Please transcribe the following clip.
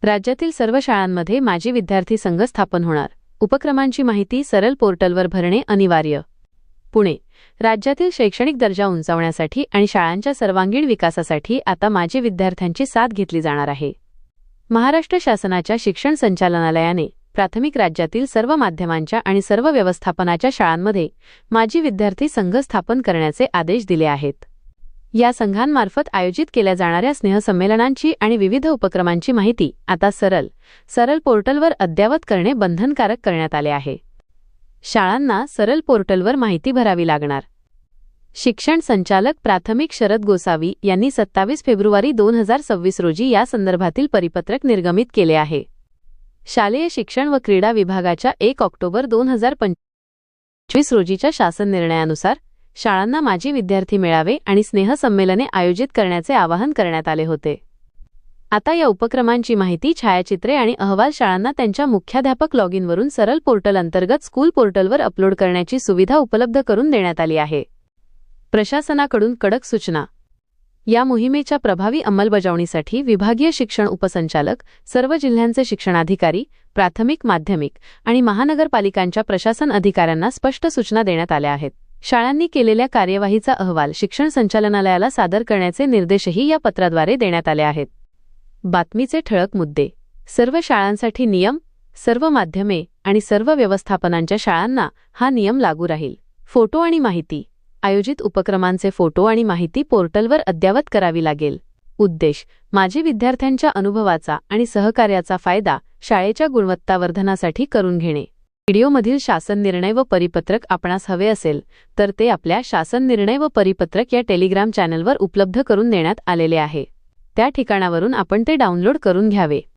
राज्यातील सर्व शाळांमध्ये माजी विद्यार्थी संघ स्थापन होणार. उपक्रमांची माहिती सरल पोर्टलवर भरणे अनिवार्य. पुणे. राज्यातील शैक्षणिक दर्जा उंचावण्यासाठी आणि शाळांच्या सर्वांगीण विकासासाठी आता माजी विद्यार्थ्यांची साथ घेतली जाणार आहे. महाराष्ट्र शासनाच्या शिक्षण संचालनालयाने प्राथमिक राज्यातील सर्व माध्यमांच्या आणि सर्व व्यवस्थापनाच्या शाळांमध्ये माजी विद्यार्थी संघ स्थापन करण्याचे आदेश दिले आहेत. या संघांमार्फत आयोजित केल्या जाणाऱ्या स्नेहसंमेलनांची आणि विविध उपक्रमांची माहिती आता सरल पोर्टलवर अद्ययावत करणे बंधनकारक करण्यात आले आहे. शाळांना सरल पोर्टलवर माहिती भरावी लागणार. शिक्षण संचालक प्राथमिक शरद गोसावी यांनी 27 फेब्रुवारी 2026 रोजी या संदर्भातील परिपत्रक निर्गमित केले आहे. शालेय शिक्षण व क्रीडा विभागाच्या 1 ऑक्टोबर 2025 रोजीच्या शासन निर्णयानुसार शाळांना माजी विद्यार्थी मेळावे आणि स्नेहसंमेलने आयोजित करण्याचे आवाहन करण्यात आले होते. आता या उपक्रमांची माहिती, छायाचित्रे आणि अहवाल शाळांना त्यांच्या मुख्याध्यापक लॉगिनवरून सरल पोर्टल अंतर्गत स्कूल पोर्टलवर अपलोड करण्याची सुविधा उपलब्ध करून देण्यात आली आहे. प्रशासनाकडून कडक सूचना. या मोहिमेच्या प्रभावी अंमलबजावणीसाठी विभागीय शिक्षण उपसंचालक, सर्व जिल्ह्यांचे शिक्षणाधिकारी, प्राथमिक, माध्यमिक आणि महानगरपालिकांच्या प्रशासन अधिकाऱ्यांना स्पष्ट सूचना देण्यात आल्या आहेत. शाळांनी केलेल्या कार्यवाहीचा अहवाल शिक्षण संचालनालयाला सादर करण्याचे निर्देशही या पत्राद्वारे देण्यात आले आहेत. बातमीचे ठळक मुद्दे. सर्व शाळांसाठी नियम. सर्व माध्यमे आणि सर्व व्यवस्थापनांच्या शाळांना हा नियम लागू राहील. फोटो आणि माहिती. आयोजित उपक्रमांचे फोटो आणि माहिती पोर्टलवर अद्ययावत करावी लागेल. उद्देश: माजी विद्यार्थ्यांच्या अनुभवाचा आणि सहकार्याचा फायदा शाळेच्या गुणवत्तावर्धनासाठी करून घेणे. व्हिडिओमधील शासन निर्णय व परिपत्रक आपणास हवे असेल तर ते आपल्या शासन निर्णय व परिपत्रक या टेलिग्राम चॅनलवर उपलब्ध करून देण्यात आलेले आहे. त्या ठिकाणावरून आपण ते डाउनलोड करून घ्यावे.